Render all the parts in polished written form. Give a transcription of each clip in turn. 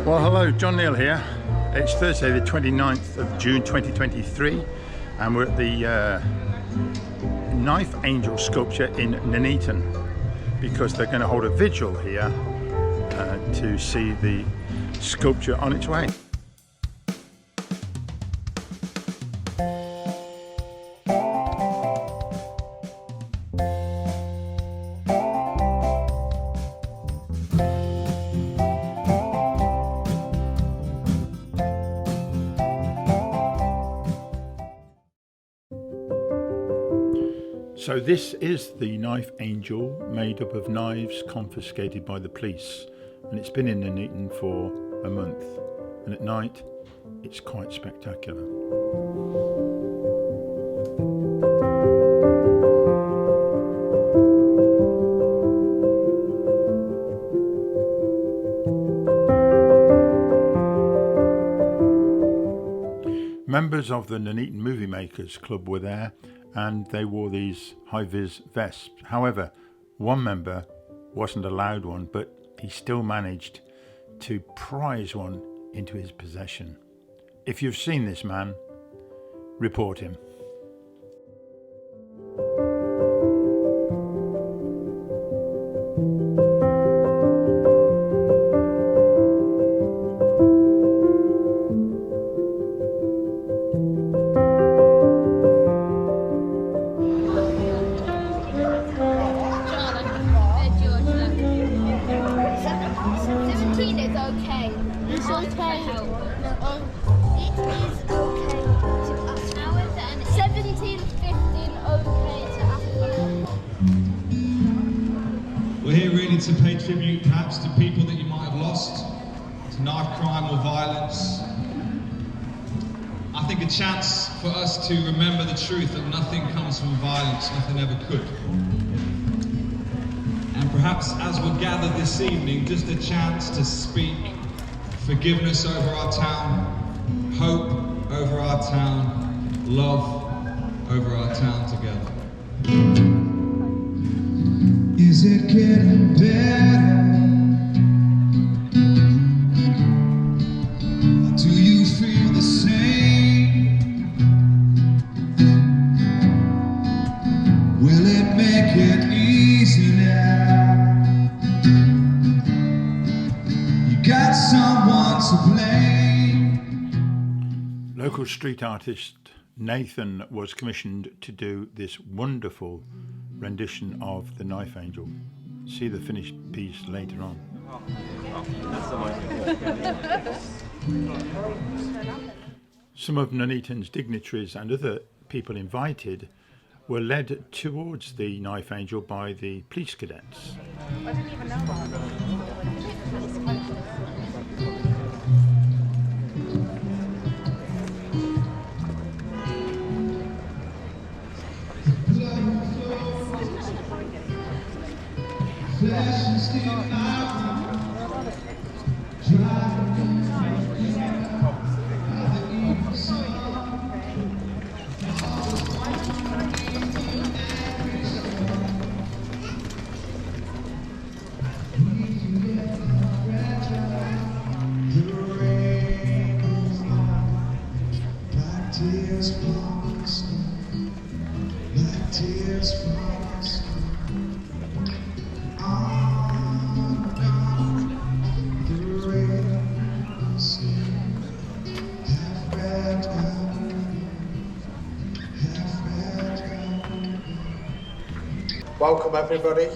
Well, hello, John Neal here. It's Thursday the 29th of June 2023 and we're at the Knife Angel sculpture in Nuneaton because they're going to hold a vigil here to see the sculpture on its way. So this is the Knife Angel, made up of knives confiscated by the police, and it's been in Nuneaton for a month, and at night it's quite spectacular. Members of the Nuneaton Movie Makers Club were there, and they wore these high-vis vests. However, one member wasn't allowed one, but he still managed to prize one into his possession. If you've seen this man, report him. To pay tribute perhaps to people that you might have lost, to knife crime or violence. I think a chance for us to remember the truth that nothing comes from violence, nothing ever could. And perhaps as we're gathered this evening, just a chance to speak forgiveness over our town, hope over our town, love over our town together. Is it getting better? Or do you feel the same? Will it make it easy now? You got someone to blame. Local street artist Nathan was commissioned to do this wonderful rendition of the Knife Angel. See the finished piece later on. Some of Nuneaton's dignitaries and other people invited were led towards the Knife Angel by the police cadets. I didn't even know Welcome everybody,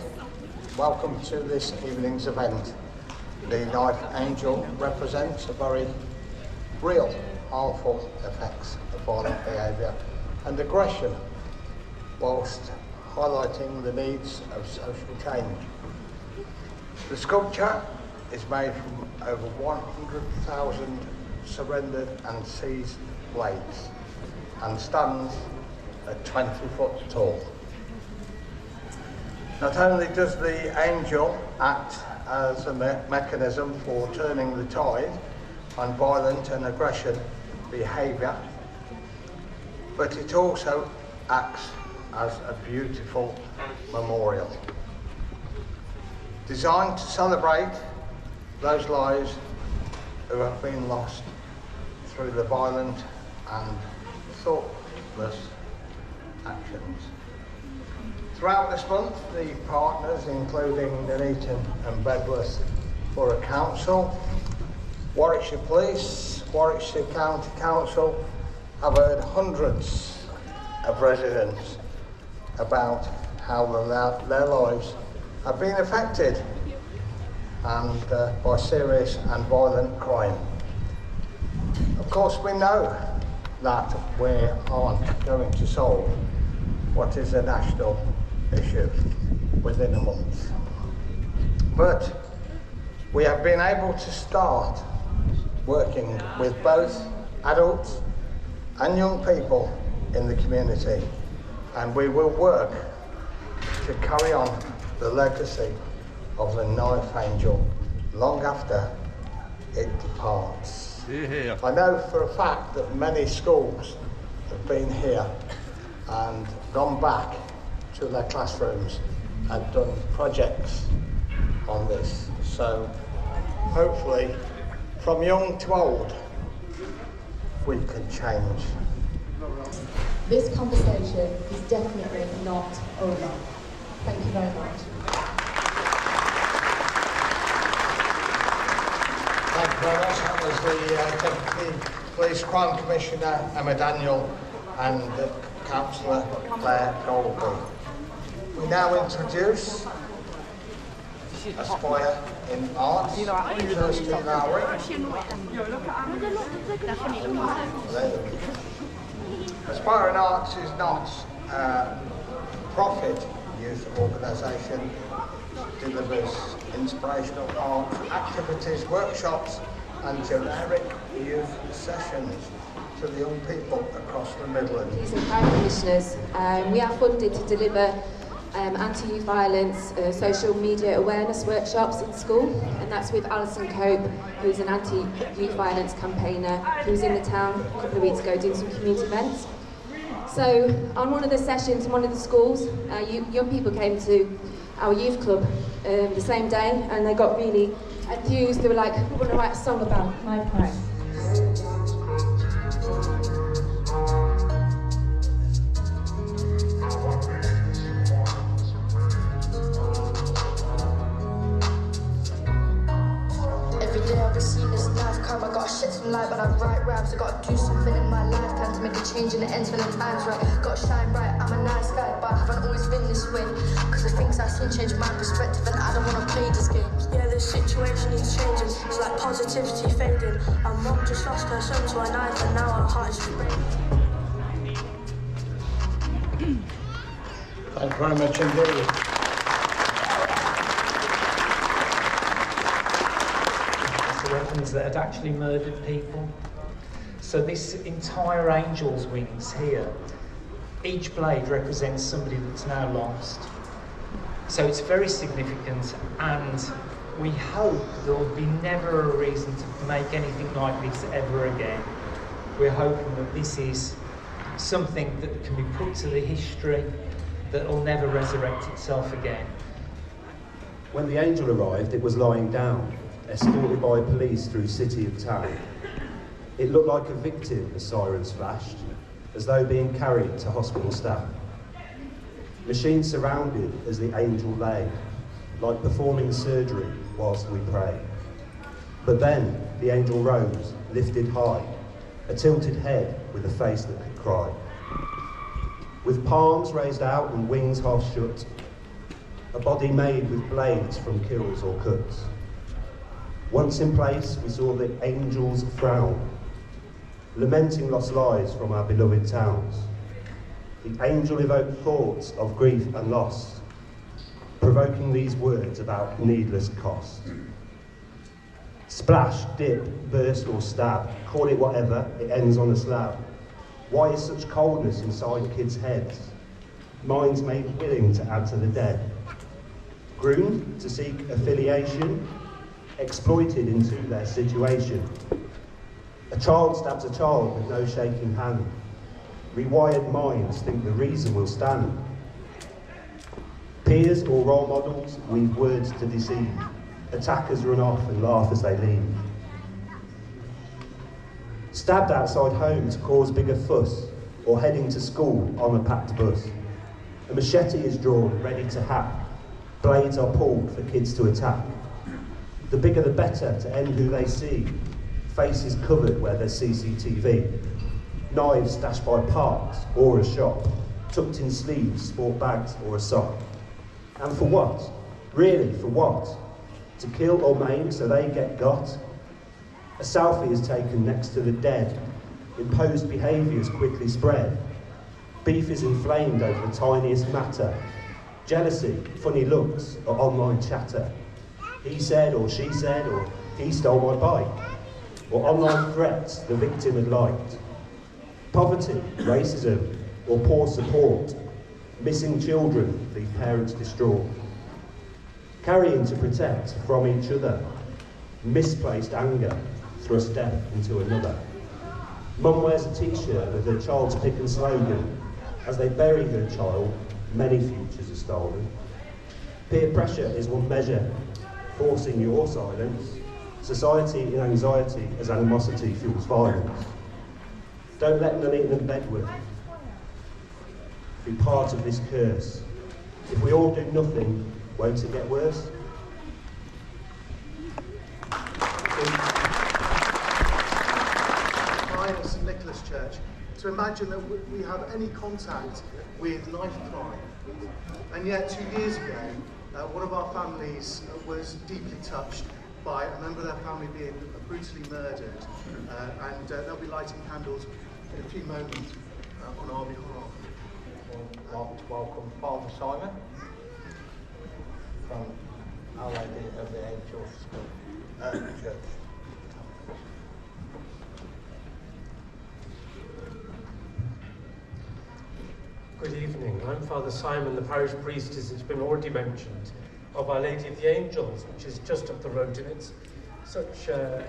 welcome to this evening's event. The Knife Angel represents a very real, harmful effects of violent behaviour and aggression, whilst highlighting the needs of social change. The sculpture is made from over 100,000 surrendered and seized blades and stands at 20 foot tall. Not only does the angel act as a mechanism for turning the tide on violent and aggression behaviour, but it also acts as a beautiful memorial, designed to celebrate those lives who have been lost through the violent and thoughtless actions. Throughout this month, the partners, including Nuneaton and Bedworth Borough Council, Warwickshire Police, Warwickshire County Council, have heard hundreds of residents about how their lives have been affected and by serious and violent crime. Of course, we know that we aren't going to solve what is a national issue within a month. But we have been able to start working with both adults and young people in the community, and we will work to carry on the legacy of the Knife Angel long after it departs. Yeah. I know for a fact that many schools have been here and gone back to their classrooms and done projects on this. So hopefully, from young to old, we can change. This conversation is definitely not over. Thank you very much. Thank you very much. That was the Deputy Police Crime Commissioner, Emma Daniel, and Councillor Claire Goldby. We now introduce Aspire in Arts, Kirsty Lowry. Aspire in Arts is not a profit youth organisation. Delivers inspirational art activities, workshops and generic youth sessions to the young people across the Midlands. Police and Crime Commissioners, we are funded to deliver anti-youth violence social media awareness workshops in school, and that's with Alison Cope, who's an anti-youth violence campaigner who was in the town a couple of weeks ago doing some community events. So on one of the sessions in one of the schools, young people came to our youth club the same day, and they got really enthused. They were like, we want to write a song about knife crime. Every day I've seen this knife crime. I gotta shed some light when I write raps. I gotta do something in my lifetime to make a change in the ends when the time's right. Gotta shine bright, I'm a nice guy, but I haven't always been this way. Cause the things I've seen change my perspective, and I don't wanna play these games. Yeah, this situation is changing. It's like positivity fading. Our mum just lost her son to a knife, and now our heart is breaking. Thank you very much indeed. Weapons that had actually murdered people. So this entire angel's wings here, each blade represents somebody that's now lost. So it's very significant, and we hope there will be never a reason to make anything like this ever again. We're hoping that this is something that can be put to the history that will never resurrect itself again. When the angel arrived, it was lying down, escorted by police through city and town. It looked like a victim as sirens flashed, as though being carried to hospital staff. Machines surrounded as the angel lay, like performing surgery whilst we pray. But then the angel rose, lifted high, a tilted head with a face that could cry. With palms raised out and wings half shut, a body made with blades from kills or cuts. Once in place, we saw the angel's frown, lamenting lost lives from our beloved towns. The angel evoked thoughts of grief and loss, provoking these words about needless cost. Splash, dip, burst or stab, call it whatever, it ends on a slab. Why is such coldness inside kids' heads? Minds made willing to add to the dead. Groomed to seek affiliation, exploited into their situation. A child stabs a child with no shaking hand. Rewired minds think the reason will stand. Peers or role models weave words to deceive. Attackers run off and laugh as they leave. Stabbed outside home to cause bigger fuss, or heading to school on a packed bus. A machete is drawn, ready to hack. Blades are pulled for kids to attack. The bigger the better to end who they see. Faces covered where there's CCTV. Knives stashed by parks or a shop. Tucked in sleeves, sport bags or a sock. And for what? Really, for what? To kill or maim so they get got? A selfie is taken next to the dead. Imposed behaviours quickly spread. Beef is inflamed over the tiniest matter. Jealousy, funny looks, or online chatter. He said, or she said, or he stole my bike. Or online threats the victim had liked. Poverty, racism, or poor support. Missing children leave parents distraught. Carrying to protect from each other. Misplaced anger thrust death into another. Mum wears a t-shirt with her child's pick and slogan. As they bury her child, many futures are stolen. Peer pressure is one measure, forcing your silence. Society in anxiety as animosity fuels violence. Don't let Nuneaton and Bedworth be part of this curse. If we all do nothing, won't it get worse? St Nicholas Church, to imagine that we have any contact with knife crime. And yet 2 years ago, one of our families was deeply touched by a member of their family being brutally murdered, and they'll be lighting candles in a few moments on our behalf. I'd like to welcome Father Simon from Our Lady of the Angels Church. Good evening. I'm Father Simon, the parish priest, as it's been already mentioned, of Our Lady of the Angels, which is just up the road, and it's such a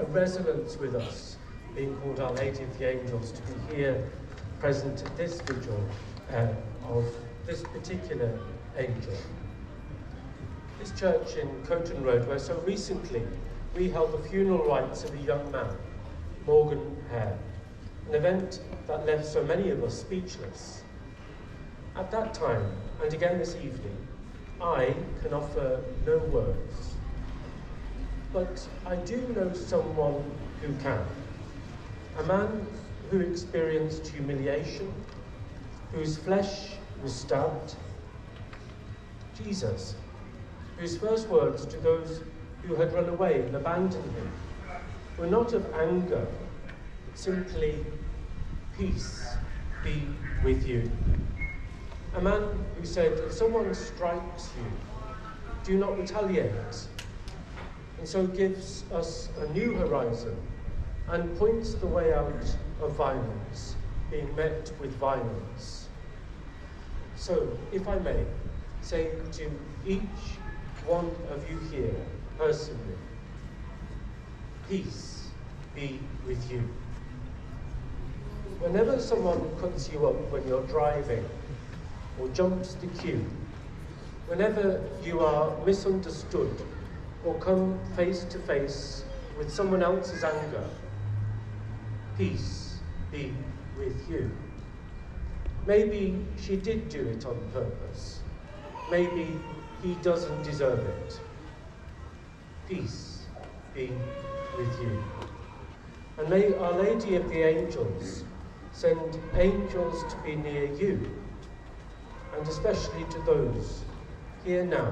resonance with us, being called Our Lady of the Angels, to be here present at this vigil of this particular angel. This church in Coton Road, where so recently we held the funeral rites of a young man, Morgan Hare, an event that left so many of us speechless. At that time, and again this evening, I can offer no words. But I do know someone who can. A man who experienced humiliation, whose flesh was stabbed. Jesus, whose first words to those who had run away and abandoned him were not of anger, simply, peace be with you. A man who said, if someone strikes you, do not retaliate, and so gives us a new horizon and points the way out of violence, being met with violence. So, if I may, say to each one of you here, personally, peace be with you. Whenever someone cuts you up when you're driving, or jumps the queue, whenever you are misunderstood, or come face to face with someone else's anger, peace be with you. Maybe she did do it on purpose. Maybe he doesn't deserve it. Peace be with you. And may Our Lady of the Angels send angels to be near you, and especially to those here now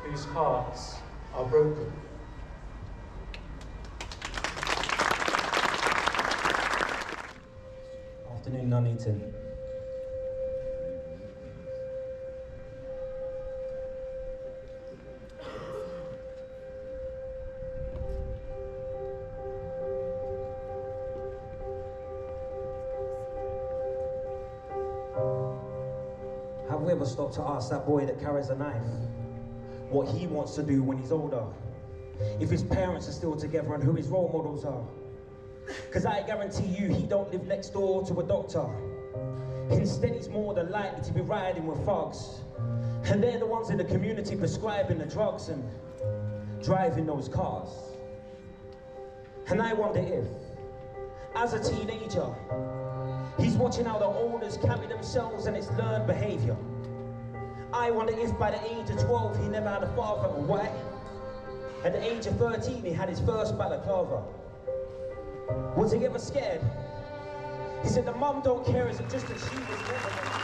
whose hearts are broken. Afternoon, Nuneaton. Have we ever stopped to ask that boy that carries a knife what he wants to do when he's older? If his parents are still together and who his role models are? Because I guarantee you he don't live next door to a doctor. Instead he's more than likely to be riding with thugs. And they're the ones in the community prescribing the drugs and driving those cars. And I wonder if, as a teenager, he's watching how the elders carry themselves and it's learned behaviour. I wonder if by the age of 12 he never had a father and why. At the age of 13 he had his first balaclava. Was he ever scared? He said the mum don't care, is it just that she was never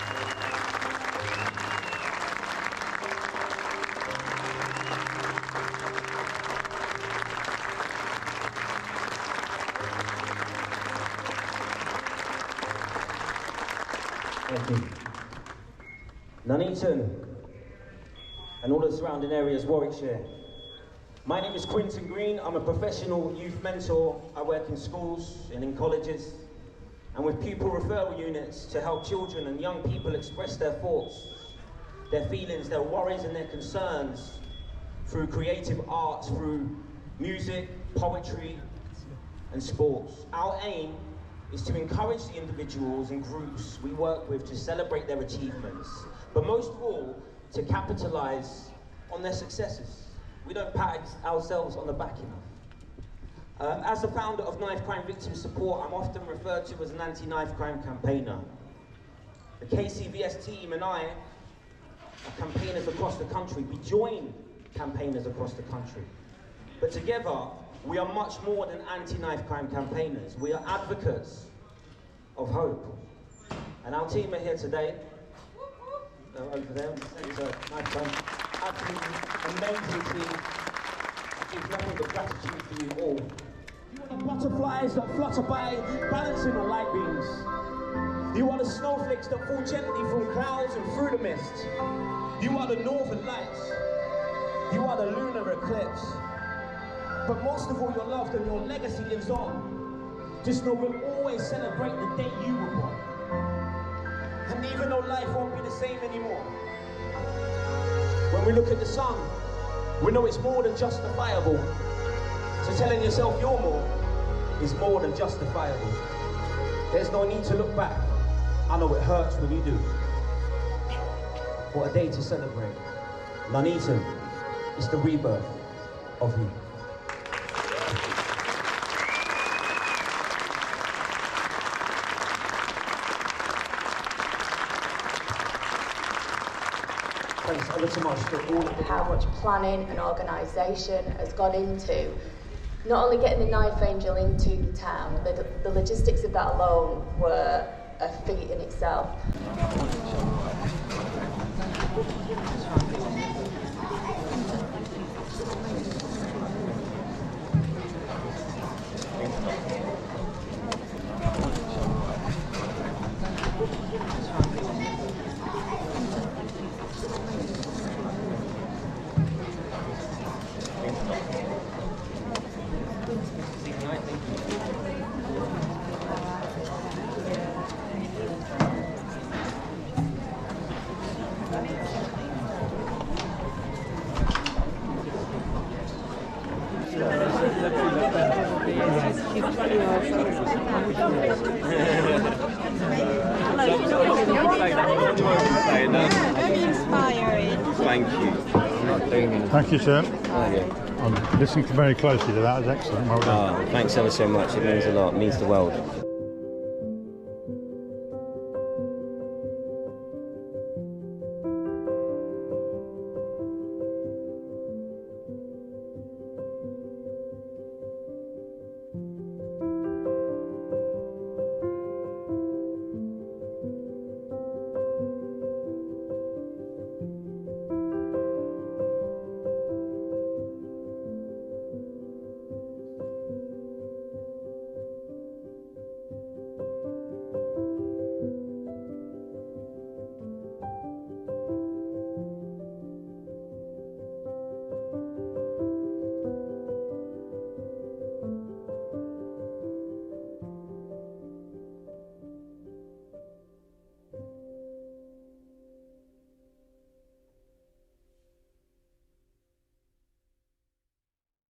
Thank you. Nuneaton and all the surrounding areas, Warwickshire. My name is Quentin Green. I'm a professional youth mentor. I work in schools and in colleges and with pupil referral units to help children and young people express their thoughts, their feelings, their worries and their concerns through creative arts, through music, poetry and sports. Our aim is to encourage the individuals and groups we work with to celebrate their achievements, but most of all, to capitalise on their successes. We don't pat ourselves on the back enough. As the founder of Knife Crime Victim Support, I'm often referred to as an anti-knife crime campaigner. The KCVS team and I are campaigners across the country. We join campaigners across the country. But together, we are much more than anti-knife crime campaigners. We are advocates of hope. And our team are here today, over there, it's a knife crime. Absolutely amazing team. I give nothing but gratitude for you all. You are the butterflies that flutter by, balancing on light beams. You are the snowflakes that fall gently from clouds and through the mist. You are the northern lights. You are the lunar eclipse. But most of all, you're loved and your legacy lives on. Just know we'll always celebrate the day you were born. And even though life won't be the same anymore, when we look at the sun, we know it's more than justifiable. So telling yourself you're more is more than justifiable. There's no need to look back. I know it hurts when you do. What a day to celebrate. Nuneaton is the rebirth of you. Thanks ever so much for all of the how much planning and organisation has gone into not only getting the Knife Angel into the town, the logistics of that alone were a feat in itself. Very inspiring. Thank you. Thank you, sir. Oh, yeah. I'm listening very closely to that. It was excellent. Well done. Thanks ever so much. It means a lot. It means the world.